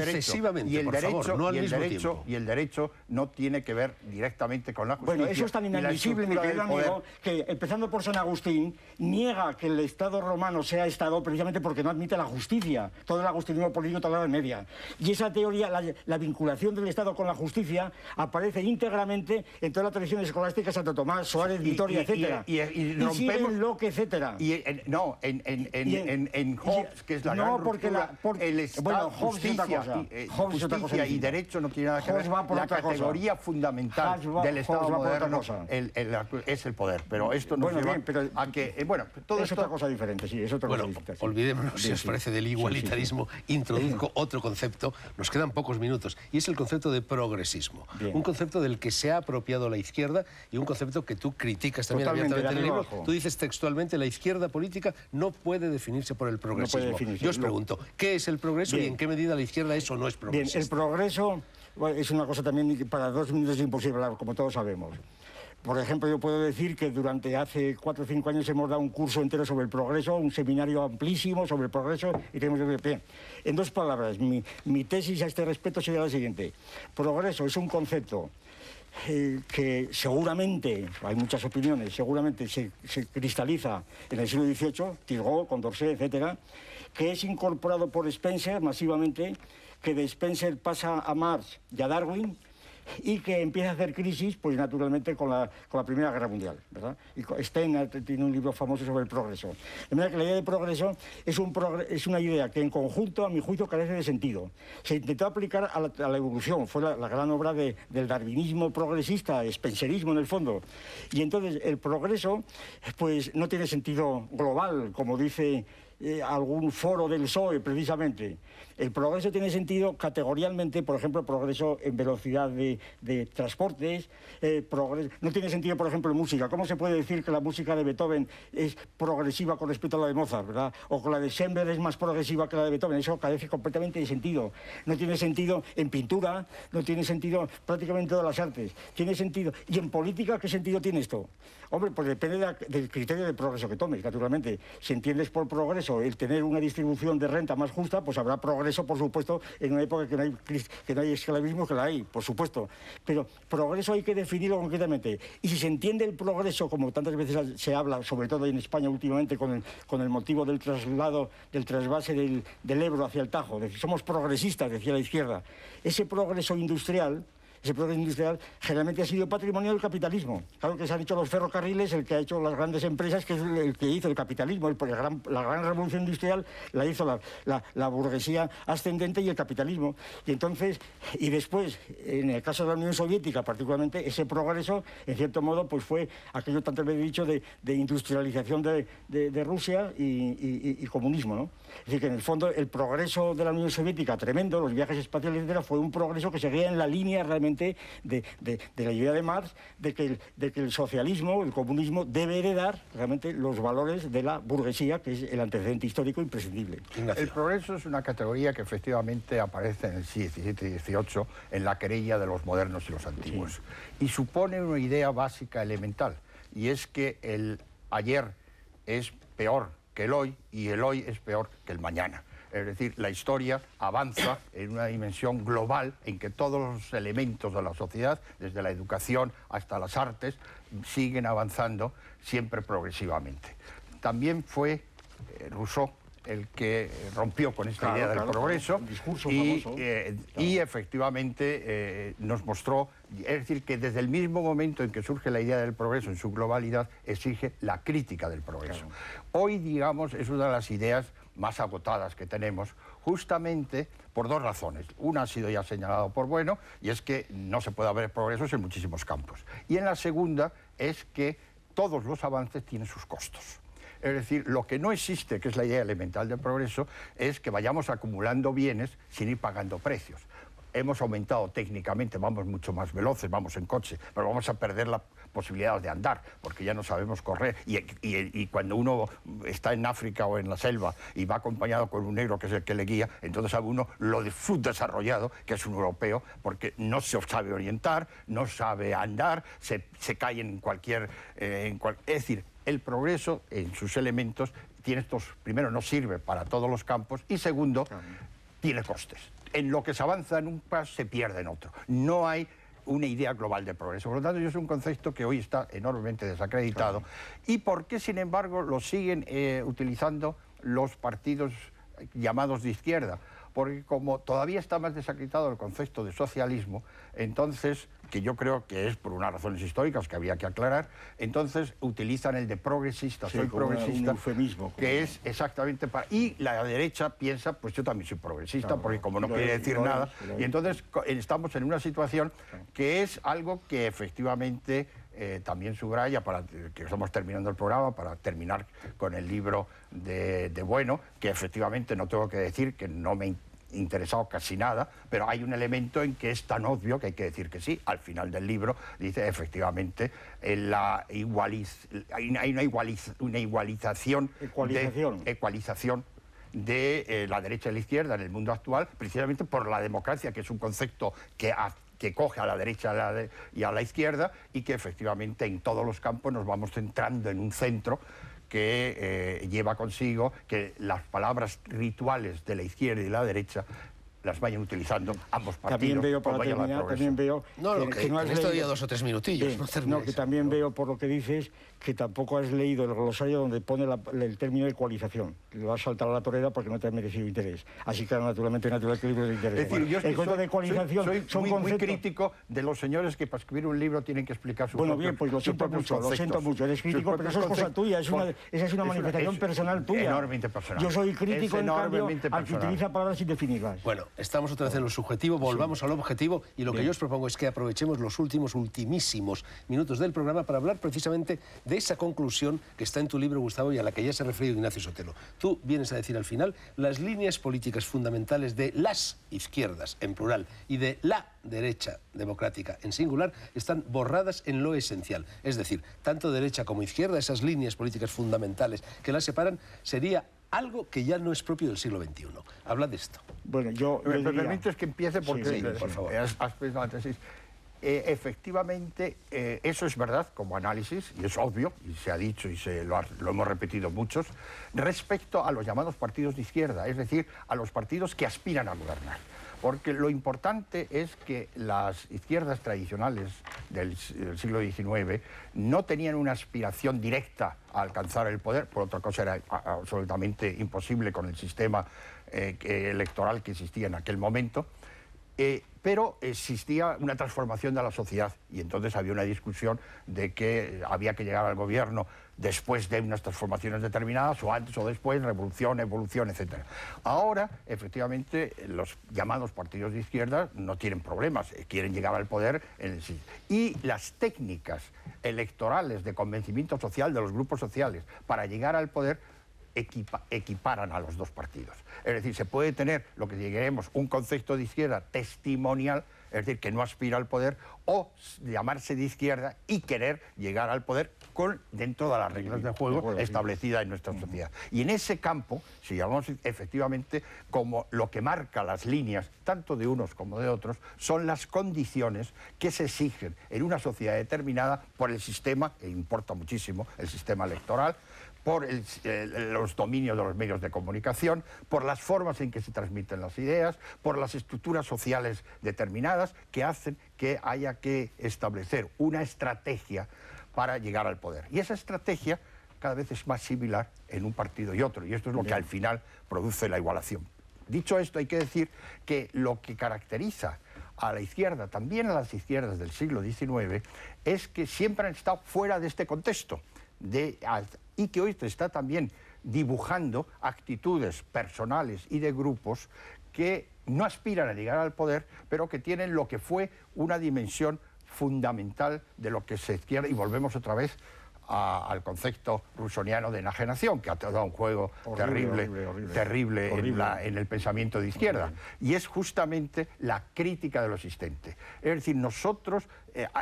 derecho. Y el derecho no tiene que ver directamente con la justicia. Bueno, eso es tan inadmisible, mi querido amigo, que empezando por San Agustín, niega que el Estado romano sea Estado precisamente porque no admite la justicia. Todo el agustinismo político toda la Edad Media. Y esa teoría, la vinculación del Estado con la justicia, aparece íntegramente en todas las tradiciones escolásticas, Santo Tomás, Suárez, Vitoria, etc. Y rompemos... Locke, etc. En Hobbes, que es la gran ruptura, el Estado, justicia y derecho no tiene nada que ver. La categoría fundamental del Estado moderno es el poder. Pero esto nos lleva a que... todo es otra cosa diferente, sí, es otra cosa diferente. Olvidémonos, si os parece, del igualitarismo. Introduzco otro concepto, nos quedan pocos minutos, y es el concepto de progresismo. Un concepto del que se ha apropiado la izquierda y un concepto que tú criticas también abiertamente en el libro. Tú dices textualmente, la izquierda política no puede definirse por el progresismo. Yo os pregunto, ¿qué es el progreso y en qué medida la izquierda es o no es progresista? Bien, el progreso es una cosa también para 2 minutos es imposible hablar, como todos sabemos. Por ejemplo, yo puedo decir que durante hace 4 o 5 años hemos dado un curso entero sobre el progreso, un seminario amplísimo sobre el progreso, y tenemos que... En 2 palabras, mi tesis a este respecto sería la siguiente. Progreso es un concepto que seguramente, hay muchas opiniones, seguramente se cristaliza en el siglo XVIII, Turgot, Condorcet, etcétera, que es incorporado por Spencer masivamente, que de Spencer pasa a Marx y a Darwin, y que empieza a hacer crisis, pues naturalmente con la Primera Guerra Mundial, ¿verdad? Y Steiner tiene un libro famoso sobre el progreso. De manera que la idea de progreso es una idea que en conjunto, a mi juicio, carece de sentido. Se intentó aplicar a la evolución, fue la gran obra del darwinismo progresista, spencerismo en el fondo. Y entonces el progreso, pues no tiene sentido global, como dice algún foro del PSOE, precisamente. El progreso tiene sentido categorialmente, por ejemplo, progreso en velocidad de transportes, no tiene sentido, por ejemplo, en música. ¿Cómo se puede decir que la música de Beethoven es progresiva con respecto a la de Mozart, ¿verdad? O que la de Schoenberg es más progresiva que la de Beethoven? Eso carece completamente de sentido. No tiene sentido en pintura, no tiene sentido prácticamente en todas las artes. Tiene sentido. ¿Y en política qué sentido tiene esto? Hombre, pues depende del criterio de progreso que tomes, naturalmente. Si entiendes por progreso el tener una distribución de renta más justa, pues habrá progreso, por supuesto, en una época que no hay esclavismo, que la hay, por supuesto. Pero progreso hay que definirlo concretamente. Y si se entiende el progreso, como tantas veces se habla, sobre todo en España últimamente, con el motivo del traslado, del trasvase del Ebro hacia el Tajo, somos progresistas, decía la izquierda. Ese progreso industrial generalmente ha sido patrimonio del capitalismo. Claro que se han hecho los ferrocarriles, el que ha hecho las grandes empresas, que es el que hizo el capitalismo. La gran revolución industrial la hizo la burguesía ascendente y el capitalismo. Y después, en el caso de la Unión Soviética, particularmente, ese progreso, en cierto modo, pues fue aquello tantas veces dicho de industrialización de Rusia y comunismo, ¿no? Es decir, que en el fondo el progreso de la Unión Soviética, tremendo, los viajes espaciales, etcétera, fue un progreso que seguía en la línea realmente de la idea de Marx de que el socialismo, el comunismo, debe heredar realmente los valores de la burguesía, que es el antecedente histórico imprescindible. Ignacio. El progreso es una categoría que efectivamente aparece en el siglo XVII y XVIII en la querella de los modernos y los antiguos. Sí. Y supone una idea básica elemental, y es que el ayer es peor que el hoy y el hoy es peor que el mañana. Es decir, la historia avanza en una dimensión global en que todos los elementos de la sociedad, desde la educación hasta las artes, siguen avanzando siempre progresivamente. También fue Rousseau el que rompió con esta idea del progreso y efectivamente nos mostró, es decir, que desde el mismo momento en que surge la idea del progreso en su globalidad, exige la crítica del progreso. Claro. Hoy, digamos, es una de las ideas más agotadas que tenemos, justamente por dos razones. Una ha sido ya señalada por Bueno, y es que no se puede haber progresos en muchísimos campos. Y en la segunda es que todos los avances tienen sus costos. Es decir, lo que no existe, que es la idea elemental del progreso, es que vayamos acumulando bienes sin ir pagando precios. Hemos aumentado técnicamente, vamos mucho más veloces, vamos en coche, pero vamos a perder la posibilidad de andar, porque ya no sabemos correr. Y cuando uno está en África o en la selva y va acompañado con un negro que es el que le guía, entonces sabe uno lo de subdesarrollado, que es un europeo, porque no se sabe orientar, no sabe andar, se cae en cualquier... es decir, el progreso en sus elementos tiene estos, primero, no sirve para todos los campos y segundo, tiene costes. En lo que se avanza en un paso se pierde en otro. No hay una idea global de progreso. Por lo tanto, es un concepto que hoy está enormemente desacreditado. ¿Y por qué, sin embargo, lo siguen utilizando los partidos llamados de izquierda? Porque como todavía está más desacreditado el concepto de socialismo, entonces, que yo creo que es por unas razones históricas que había que aclarar, entonces utilizan el de progresista, sí, soy progresista, un eufemismo, que es exactamente para... Y la derecha piensa, pues yo también soy progresista, claro, porque como no quiere decir nada, y entonces estamos en una situación que es algo que efectivamente... también subraya, para que estamos terminando el programa, para terminar con el libro de Bueno, que efectivamente no tengo que decir que no me interesado casi nada, pero hay un elemento en que es tan obvio que hay que decir que sí. Al final del libro dice efectivamente hay una ecualización de la derecha y la izquierda en el mundo actual, precisamente por la democracia, que es un concepto que coge a la derecha y a la izquierda, y que efectivamente en todos los campos nos vamos centrando en un centro que lleva consigo que las palabras rituales de la izquierda y la derecha las vayan utilizando ambos partidos. También veo, para terminar, también veo... que no has leído ya 2 o 3 minutillos. Bien, no, que también veo, por lo que dices, que tampoco has leído el glosario donde pone el término de ecualización. Lo has saltado a la torera porque no te ha merecido interés. Así que, naturalmente, natural que el libro de interés. Es decir, yo el concepto de ecualización soy muy crítico de los señores que para escribir un libro tienen que explicar su Bueno, bien, pues lo siento mucho, eres crítico, pero eso es cosa tuya, esa es una manifestación personal tuya. Enormemente personal. Yo soy crítico, en cambio, al que utiliza palabras sin definirlas. Bueno, estamos otra vez en lo subjetivo, volvamos al objetivo, y lo que yo os propongo es que aprovechemos los ultimísimos minutos del programa para hablar precisamente de esa conclusión que está en tu libro, Gustavo, y a la que ya se ha referido Ignacio Sotelo. Tú vienes a decir al final, las líneas políticas fundamentales de las izquierdas, en plural, y de la derecha democrática, en singular, están borradas en lo esencial. Es decir, tanto derecha como izquierda, esas líneas políticas fundamentales que las separan, sería algo que ya no es propio del siglo XXI. Habla de esto. Bueno, ¿Me permites que empiece? Porque, sí, por favor. Has pensado antes. Efectivamente, eso es verdad como análisis, y es obvio, y se ha dicho y lo hemos repetido muchos, respecto a los llamados partidos de izquierda, es decir, a los partidos que aspiran a gobernar. Porque lo importante es que las izquierdas tradicionales del siglo XIX no tenían una aspiración directa a alcanzar el poder, por otra cosa era absolutamente imposible con el sistema electoral que existía en aquel momento, pero existía una transformación de la sociedad y entonces había una discusión de que había que llegar al gobierno después de unas transformaciones determinadas, o antes o después, revolución, evolución, etc. Ahora, efectivamente, los llamados partidos de izquierda no tienen problemas, quieren llegar al poder. Y las técnicas electorales de convencimiento social de los grupos sociales para llegar al poder equiparan a los dos partidos. Es decir, se puede tener lo que lleguemos un concepto de izquierda testimonial, es decir, que no aspira al poder, o llamarse de izquierda y querer llegar al poder dentro de las reglas de juego establecidas en nuestra sociedad. Y en ese campo, si llamamos efectivamente como lo que marca las líneas, tanto de unos como de otros, son las condiciones que se exigen en una sociedad determinada por el sistema, e importa muchísimo el sistema electoral, por los dominios de los medios de comunicación, por las formas en que se transmiten las ideas, por las estructuras sociales determinadas que hacen que haya que establecer una estrategia para llegar al poder. Y esa estrategia cada vez es más similar en un partido y otro, y esto es lo que al final produce la igualación. Dicho esto, hay que decir que lo que caracteriza a la izquierda, también a las izquierdas del siglo XIX, es que siempre han estado fuera de este contexto, y que hoy se está también dibujando actitudes personales y de grupos que no aspiran a llegar al poder, pero que tienen lo que fue una dimensión fundamental de lo que se izquierda, y volvemos otra vez al concepto rusoniano de enajenación, que ha dado un juego terrible en el pensamiento de izquierda. Y es justamente la crítica de lo existente. Es decir, nosotros,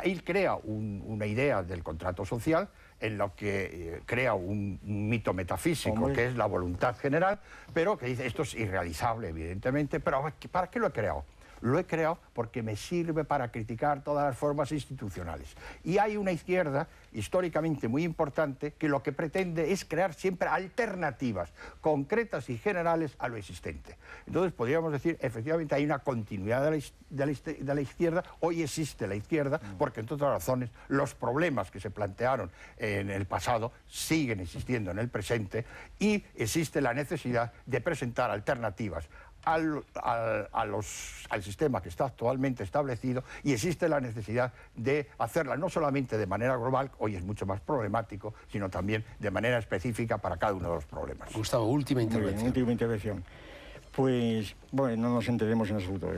él crea una idea del contrato social, en lo que crea un mito metafísico, que es la voluntad general, pero que dice, esto es irrealizable, evidentemente, pero ¿para qué lo he creado? Lo he creado porque me sirve para criticar todas las formas institucionales. Y hay una izquierda históricamente muy importante que lo que pretende es crear siempre alternativas concretas y generales a lo existente. Entonces podríamos decir, efectivamente hay una continuidad de la izquierda. Hoy existe la izquierda porque, entre otras razones, los problemas que se plantearon en el pasado siguen existiendo en el presente, y existe la necesidad de presentar alternativas al sistema que está actualmente establecido, y existe la necesidad de hacerla no solamente de manera global, hoy es mucho más problemático, sino también de manera específica para cada uno de los problemas. Gustavo, última intervención. Última intervención. Pues, bueno, no nos enteremos en absoluto.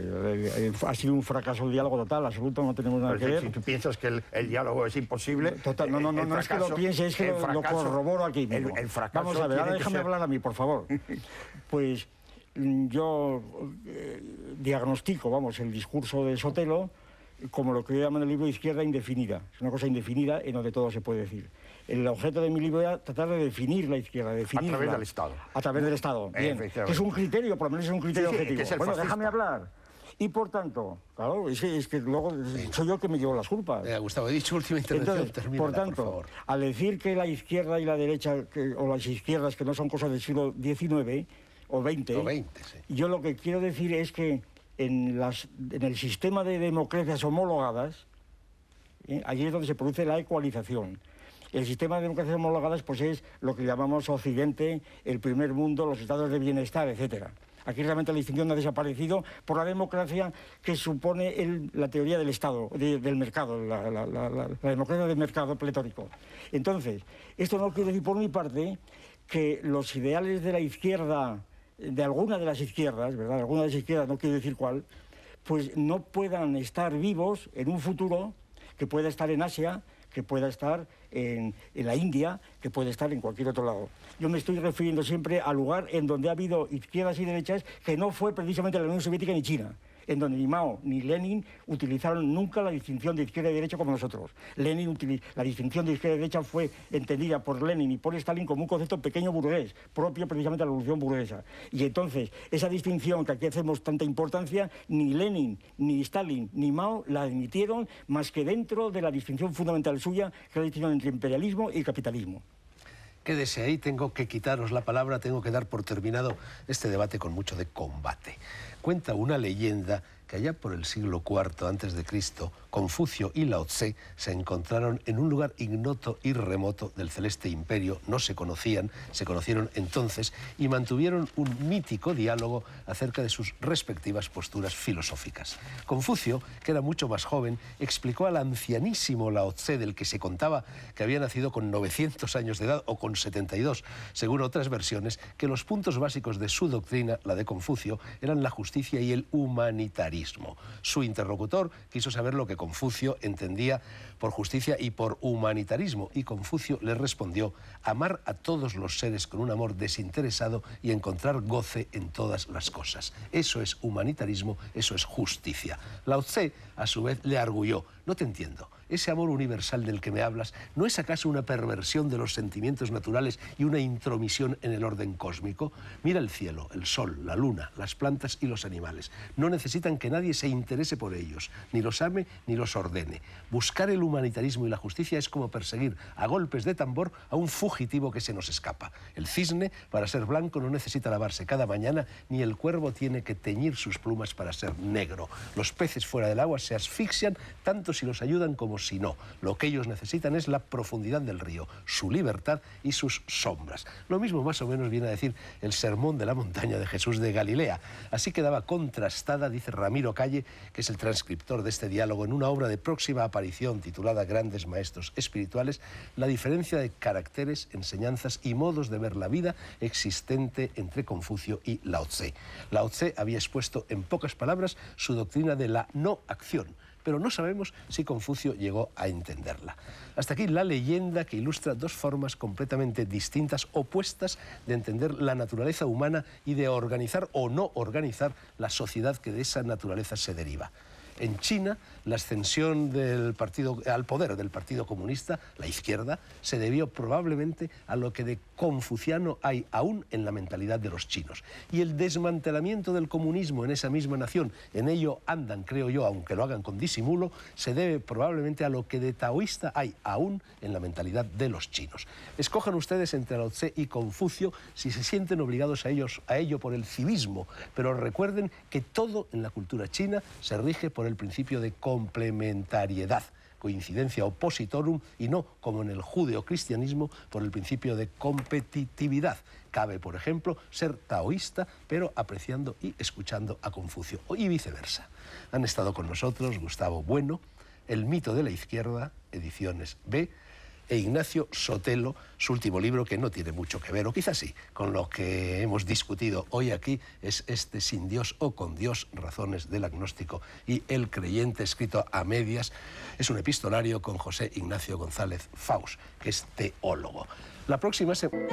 Ha sido un fracaso el diálogo total, absoluto, no tenemos nada que ver. Si tú piensas que el diálogo es imposible... Total, no es que lo piense, es que lo corroboro aquí mismo. Vamos a ver, ahora déjame hablar a mí, por favor. Pues yo diagnostico, el discurso de Sotelo como lo que yo llamo en el libro izquierda indefinida. Es una cosa indefinida en donde todo se puede decir. El objeto de mi libro era tratar de definir la izquierda, definirla. A través del Estado. A través del Estado, bien. Que es un criterio, por lo menos es un criterio objetivo. Es bueno, déjame hablar. Y por tanto, claro, es que luego soy yo el que me llevo las culpas. Gustavo, he dicho última intervención. Entonces, por tanto, al decir que la izquierda y la derecha, o las izquierdas, que no son cosas del siglo XIX o XX, sí. Yo lo que quiero decir es que en el sistema de democracias homologadas, allí es donde se produce la ecualización. El sistema de democracias homologadas pues es lo que llamamos Occidente, el primer mundo, los estados de bienestar, etcétera. Aquí realmente la distinción ha desaparecido por la democracia que supone la teoría del Estado, del mercado, la democracia del mercado pletórico. Entonces, esto no quiere decir por mi parte que los ideales de la izquierda, de alguna de las izquierdas, ¿verdad? Alguna de las izquierdas, no quiero decir cuál, pues no puedan estar vivos en un futuro que pueda estar en Asia, que pueda estar en la India, que puede estar en cualquier otro lado. Yo me estoy refiriendo siempre al lugar en donde ha habido izquierdas y derechas que no fue precisamente la Unión Soviética ni China, en donde ni Mao ni Lenin utilizaron nunca la distinción de izquierda y derecha como nosotros. La distinción de izquierda y derecha fue entendida por Lenin y por Stalin como un concepto pequeño burgués, propio precisamente de la revolución burguesa. Y entonces, esa distinción que aquí hacemos tanta importancia, ni Lenin, ni Stalin, ni Mao la admitieron más que dentro de la distinción fundamental suya, que es la distinción entre imperialismo y capitalismo. Quédese ahí, tengo que quitaros la palabra, tengo que dar por terminado este debate con mucho de combate. Cuenta una leyenda que allá por el siglo IV a.C., Confucio y Lao Tse se encontraron en un lugar ignoto y remoto del celeste imperio, no se conocían, se conocieron entonces y mantuvieron un mítico diálogo acerca de sus respectivas posturas filosóficas. Confucio, que era mucho más joven, explicó al ancianísimo Lao Tse, del que se contaba que había nacido con 900 años de edad o con 72, según otras versiones, que los puntos básicos de su doctrina, la de Confucio, eran la justicia y el humanitarismo. Su interlocutor quiso saber lo que Confucio entendía por justicia y por humanitarismo, y Confucio le respondió: amar a todos los seres con un amor desinteresado y encontrar goce en todas las cosas. Eso es humanitarismo, eso es justicia. Lao Tse, a su vez, le arguyó: no te entiendo. ¿Ese amor universal del que me hablas no es acaso una perversión de los sentimientos naturales y una intromisión en el orden cósmico? Mira el cielo, el sol, la luna, las plantas y los animales. No necesitan que nadie se interese por ellos, ni los ame ni los ordene. Buscar el humanitarismo y la justicia es como perseguir a golpes de tambor a un fugitivo que se nos escapa. El cisne, para ser blanco, no necesita lavarse cada mañana, ni el cuervo tiene que teñir sus plumas para ser negro. Los peces fuera del agua se asfixian tanto si los ayudan como si no. Lo que ellos necesitan es la profundidad del río, su libertad y sus sombras. Lo mismo más o menos viene a decir el sermón de la montaña de Jesús de Galilea. Así quedaba contrastada, dice Ramiro Calle, que es el transcriptor de este diálogo, en una obra de próxima aparición titulada Grandes Maestros Espirituales, la diferencia de caracteres, enseñanzas y modos de ver la vida existente entre Confucio y Lao Tse. Lao Tse había expuesto en pocas palabras su doctrina de la no acción, pero no sabemos si Confucio llegó a entenderla. Hasta aquí la leyenda que ilustra dos formas completamente distintas, opuestas, de entender la naturaleza humana y de organizar o no organizar la sociedad que de esa naturaleza se deriva. En China, la ascensión al poder del Partido Comunista, la izquierda, se debió probablemente a lo que de confuciano hay aún en la mentalidad de los chinos. Y el desmantelamiento del comunismo en esa misma nación, en ello andan, creo yo, aunque lo hagan con disimulo, se debe probablemente a lo que de taoísta hay aún en la mentalidad de los chinos. Escojan ustedes entre Lao Tse y Confucio si se sienten obligados a ello por el civismo, pero recuerden que todo en la cultura china se rige por el principio de complementariedad, coincidencia oppositorum, y no, como en el judeocristianismo, por el principio de competitividad. Cabe, por ejemplo, ser taoísta, pero apreciando y escuchando a Confucio, y viceversa. Han estado con nosotros Gustavo Bueno, El mito de la izquierda, ediciones B, e Ignacio Sotelo, su último libro, que no tiene mucho que ver, o quizás sí, con lo que hemos discutido hoy aquí, es este Sin Dios o con Dios, razones del agnóstico y el creyente, escrito a medias. Es un epistolario con José Ignacio González Faus, que es teólogo. La próxima semana...